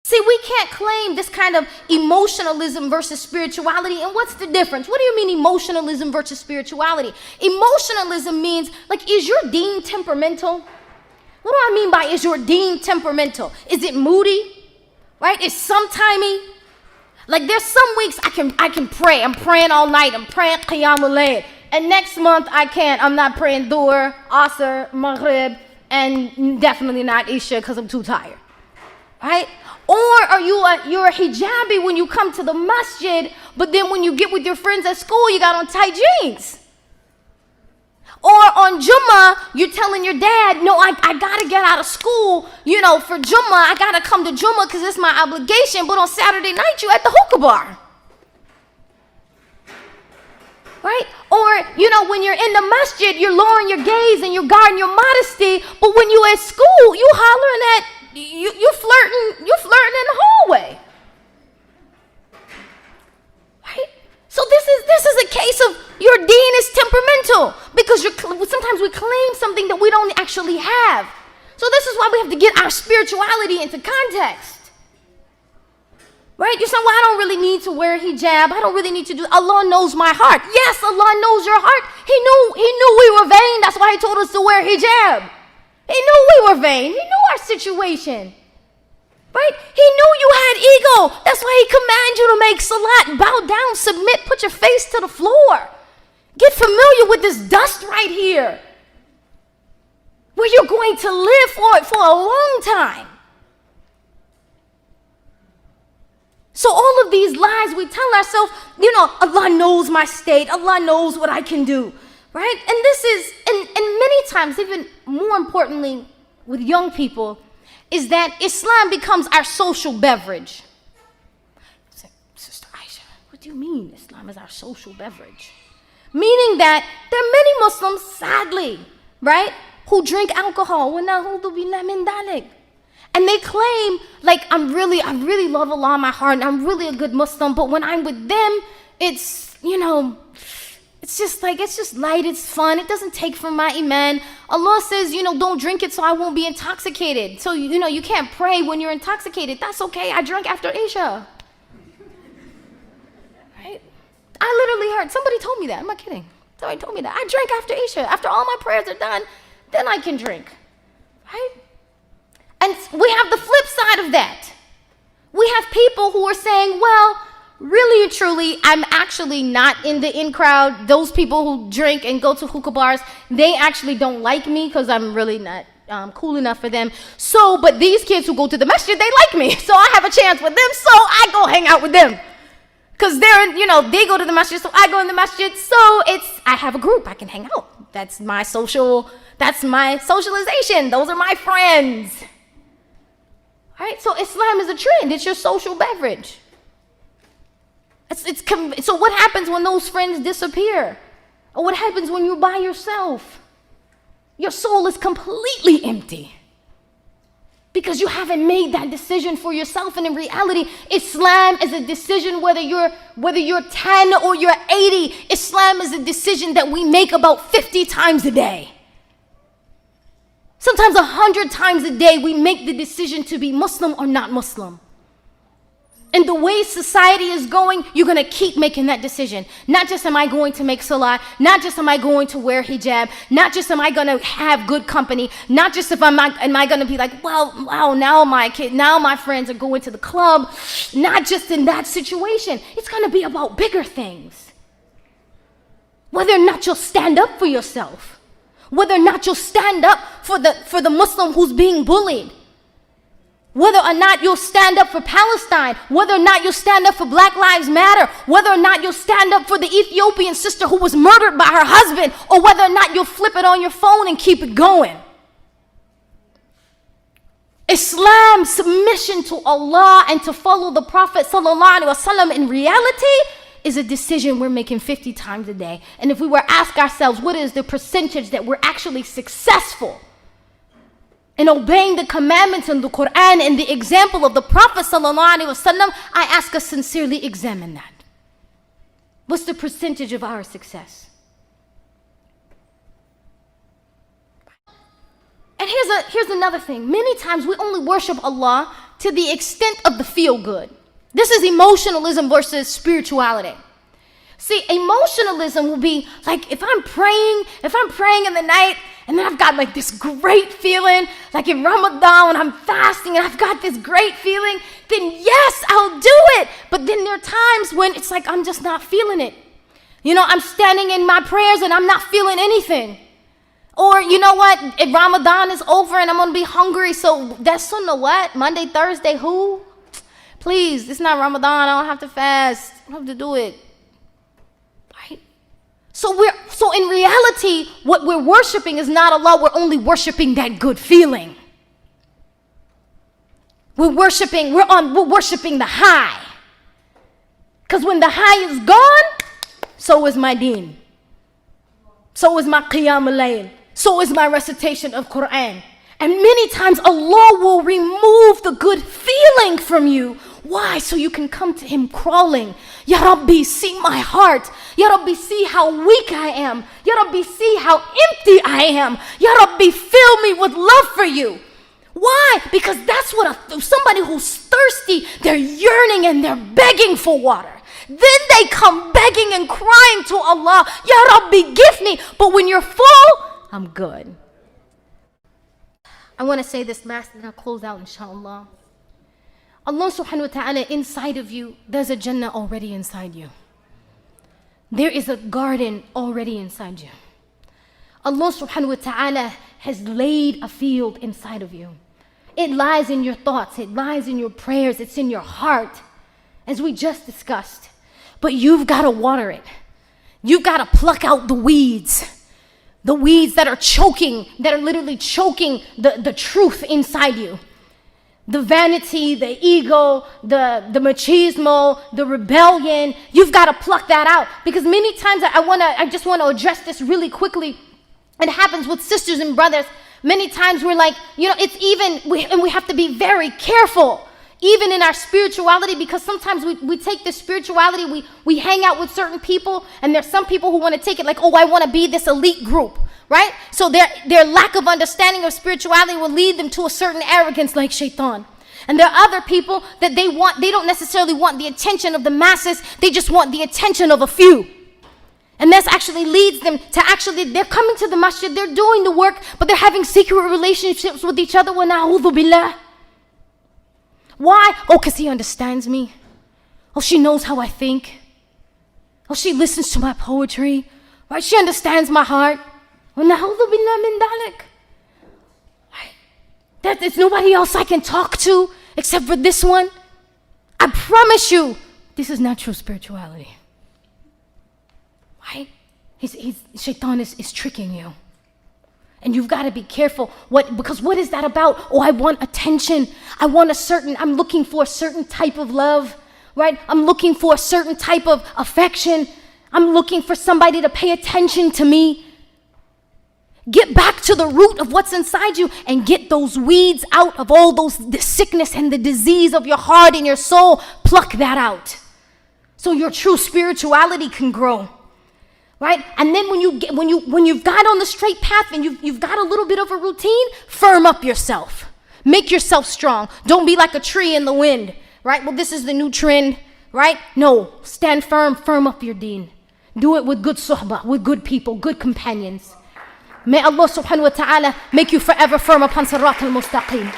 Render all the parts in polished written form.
See, we can't claim this kind of emotionalism versus spirituality. And what's the difference? What do you mean emotionalism versus spirituality? Emotionalism means, like, is your deen temperamental? What do I mean by is your deen temperamental? Is it moody? Right? Is sometimey? Like, there's some weeks I can pray. I'm praying all night. I'm praying qiyamul layl. And next month I can't. I'm not praying Dhuhr, Asr, Maghrib, and definitely not Isha because I'm too tired. Right? Or are you're a hijabi when you come to the masjid, but then when you get with your friends at school, you got on tight jeans. Or on Jummah, you're telling your dad, no, I got to get out of school, for Jummah. I got to come to Jummah because it's my obligation. But on Saturday night, you at the hookah bar. Right? Or, when you're in the masjid, you're lowering your gaze and you're guarding your modesty. But when you're at school, you hollering at, you're flirting in the hallway. Right? So this is a case of your deen is temperamental because sometimes we claim something that we don't actually have. So this is why we have to get our spirituality into context. Right? You're saying, well, I don't really need to wear hijab. I don't really need to do. Allah knows my heart. Yes, Allah knows your heart. He knew we were vain. That's why He told us to wear hijab. He knew we were vain. He knew our situation. Right? He knew you had ego. That's why He commanded you to make salat. Bow down, submit, put your face to the floor. Get familiar with this dust right here, where you're going to live for a long time. So all of these lies we tell ourselves, Allah knows my state. Allah knows what I can do. Right? And this is, and many times, even more importantly with young people, is that Islam becomes our social beverage. Sister Iesha, what do you mean Islam is our social beverage? Meaning that there are many Muslims, sadly, right, who drink alcohol. And they claim, like, I really love Allah in my heart, and I'm really a good Muslim, but when I'm with them, it's just light, it's fun, it doesn't take from my iman. Allah says, don't drink it so I won't be intoxicated. So, you can't pray when you're intoxicated. That's okay, I drank after Isha. Right? I literally heard, somebody told me that, I'm not kidding. Somebody told me that. I drank after Isha. After all my prayers are done, then I can drink. Right? And we have the flip side of that. We have people who are saying, well, really and truly, I'm actually not in the in crowd. Those people who drink and go to hookah bars, they actually don't like me because I'm really not cool enough for them. So, but these kids who go to the masjid, they like me. So I have a chance with them, so I go hang out with them. Because they go to the masjid, so I go in the masjid. So I have a group, I can hang out. That's my socialization. Those are my friends. Right? So Islam is a trend. It's your social beverage. So what happens when those friends disappear? Or what happens when you're by yourself? Your soul is completely empty because you haven't made that decision for yourself. And in reality, Islam is a decision whether you're 10 or you're 80. Islam is a decision that we make about 50 times a day. Sometimes 100 times a day, we make the decision to be Muslim or not Muslim. And the way society is going, you're going to keep making that decision. Not just am I going to make salah, not just am I going to wear hijab, not just am I going to have good company, not just am I going to be like, wow, now my friends are going to the club. Not just in that situation. It's going to be about bigger things. Whether or not you'll stand up for yourself. Whether or not you'll stand up for the Muslim who's being bullied. Whether or not you'll stand up for Palestine. Whether or not you'll stand up for Black Lives Matter. Whether or not you'll stand up for the Ethiopian sister who was murdered by her husband. Or whether or not you'll flip it on your phone and keep it going. Islam's submission to Allah and to follow the Prophet ﷺ in reality is a decision we're making 50 times a day. And if we were to ask ourselves, what is the percentage that we're actually successful in obeying the commandments in the Quran and the example of the Prophet ﷺ, I ask us sincerely examine that. What's the percentage of our success? And here's another thing. Many times we only worship Allah to the extent of the feel good. This is emotionalism versus spirituality. See, emotionalism will be like if I'm praying in the night and then I've got like this great feeling, like in Ramadan when I'm fasting and I've got this great feeling, then yes, I'll do it. But then there are times when it's like I'm just not feeling it. You know, I'm standing in my prayers and I'm not feeling anything. Or you know what, if Ramadan is over and I'm going to be hungry, so that's sunnah what? Monday, Thursday, who? Please, it's not Ramadan, I don't have to fast. I don't have to do it. Right? So in reality, what we're worshiping is not Allah, we're only worshiping that good feeling. We're worshiping the high. Because when the high is gone, so is my deen. So is my qiyam al-layl. So is my recitation of Quran. And many times Allah will remove the good feeling from you. Why? So you can come to Him crawling. Ya Rabbi, see my heart. Ya Rabbi, see how weak I am. Ya Rabbi, see how empty I am. Ya Rabbi, fill me with love for you. Why? Because that's what somebody who's thirsty, they're yearning and they're begging for water. Then they come begging and crying to Allah, Ya Rabbi, give me. But when you're full, I'm good. I want to say this last and I'll close out, inshallah. Allah subhanahu wa ta'ala, inside of you, there's a Jannah already inside you. There is a garden already inside you. Allah subhanahu wa ta'ala has laid a field inside of you. It lies in your thoughts, it lies in your prayers, it's in your heart, as we just discussed. But you've got to water it. You've got to pluck out the weeds that are choking, that are literally choking the truth inside you. The vanity, the ego, the machismo, the rebellion, you've got to pluck that out. Because many times I just want to address this really quickly. It happens with sisters and brothers. Many times we're like, and we have to be very careful, even in our spirituality, because sometimes we take this spirituality, we hang out with certain people, and there's some people who want to take it like, oh, I want to be this elite group, right? So their lack of understanding of spirituality will lead them to a certain arrogance like shaitan. And there are other people that they don't necessarily want the attention of the masses, they just want the attention of a few. And this actually leads them to they're coming to the masjid, they're doing the work, but they're having secret relationships with each other. وَنَعُوذُ بِاللَّهِ. Why? Oh, because he understands me. Oh, she knows how I think. Oh, she listens to my poetry. Right? She understands my heart. وَنَعُوذُ بِاللَّهِ مِنْ ذَلِكَ. There's nobody else I can talk to except for this one. I promise you, this is not true spirituality. Right? Shaitan is tricking you. And you've got to be careful. Because what is that about? Oh, I want attention. I'm looking for a certain type of love, right? I'm looking for a certain type of affection. I'm looking for somebody to pay attention to me. Get back to the root of what's inside you and get those weeds out of all the sickness and the disease of your heart and your soul. Pluck that out so your true spirituality can grow. Right? And then when you've got on the straight path and you've got a little bit of a routine, firm up yourself. Make yourself strong. Don't be like a tree in the wind, right? Well, this is the new trend, right? No, stand firm up your deen. Do it with good suhbah, with good people, good companions. May Allah subhanahu wa ta'ala make you forever firm upon sirat al-mustaqim.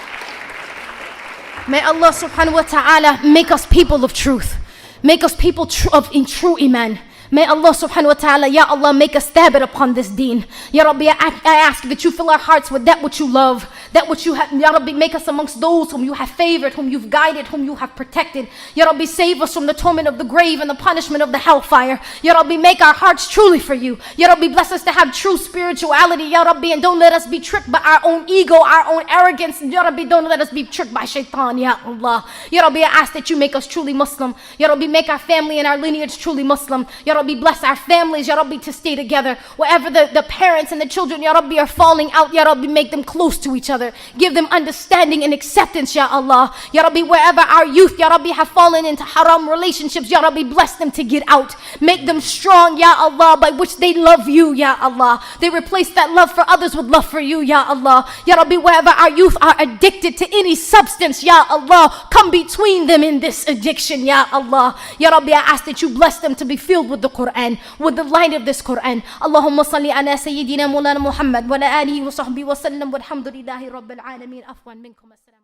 May Allah subhanahu wa ta'ala make us people of truth. Make us people in true iman. May Allah subhanahu wa ta'ala, Ya Allah, make us thabit upon this deen. Ya Rabbi, I ask that you fill our hearts with that which you love, that which you have. Ya Rabbi, make us amongst those whom you have favored, whom you've guided, whom you have protected. Ya Rabbi, save us from the torment of the grave and the punishment of the hellfire. Ya Rabbi, make our hearts truly for you. Ya Rabbi, bless us to have true spirituality. Ya Rabbi, and don't let us be tricked by our own ego, our own arrogance. Ya Rabbi, don't let us be tricked by shaitan, Ya Allah. Ya Rabbi, I ask that you make us truly Muslim. Ya Rabbi, make our family and our lineage truly Muslim. Ya Rabbi, bless our families, Ya Rabbi, to stay together. Wherever the parents and the children, Ya Rabbi, are falling out, Ya Rabbi, make them close to each other. Give them understanding and acceptance, Ya Allah. Ya Rabbi, wherever our youth, Ya Rabbi, have fallen into haram relationships, Ya Rabbi, bless them to get out. Make them strong, Ya Allah, by which they love you, Ya Allah. They replace that love for others with love for you, Ya Allah. Ya Rabbi, wherever our youth are addicted to any substance, Ya Allah, come between them in this addiction, Ya Allah. Ya Rabbi, I ask that you bless them to be filled with the Quran, with the light of this Quran. Allahumma salli ala Sayyidina Mulana Muhammad wa ala alihi wa sahbihi wa sallam walhamdulillahi rabbil alameen. Afwan minkum. Assalam.